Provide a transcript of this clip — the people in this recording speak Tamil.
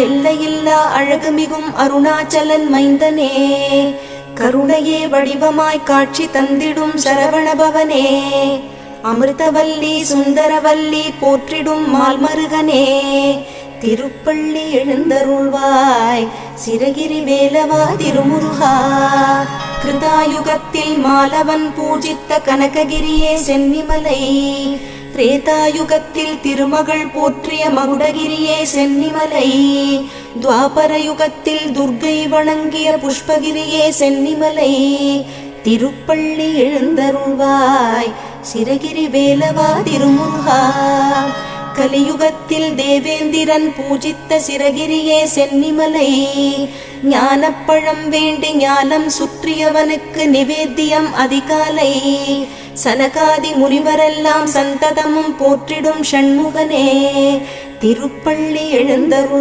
எல்லையில்லா அழகுமிகும் அருணாச்சலன் மைந்தனே, கருணையே வடிவமாய் காட்சி தந்திடும் சரவணபவனே, அமிர்தவல்லி சுந்தரவல்லி போற்றிடும் மால்மருகனே, திருப்பள்ளி எழுந்தருள்வாய் சிரகிரி வேலவா திருமுருகா. கிருதாயுகத்தில் மாலவன் பூஜித்த கனககிரியே சென்னிமலை, திரேதாயுகத்தில் திருமகள் போற்றிய மகுடகிரியே சென்னிமலை, துவாபர யுகத்தில் துர்க்கை வணங்கிய புஷ்பகிரியே சென்னிமலை, திருப்பள்ளி எழுந்தருள்வாய் சிரகிரி வேலவா திருமுருகா. கலியுகத்தில் தேவேந்திரன் பூஜித்த சிரகிரியே சென்னிமலை, ஞானப்பழம் வேண்டி ஞானம் சுற்றியவனுக்கு நிவேத்தியம் அதிகாலை, சனகாதி முனிவரெல்லாம் சந்ததமும் போற்றிடும் ஷண்முகனே, திருப்பள்ளி எழுந்தருள்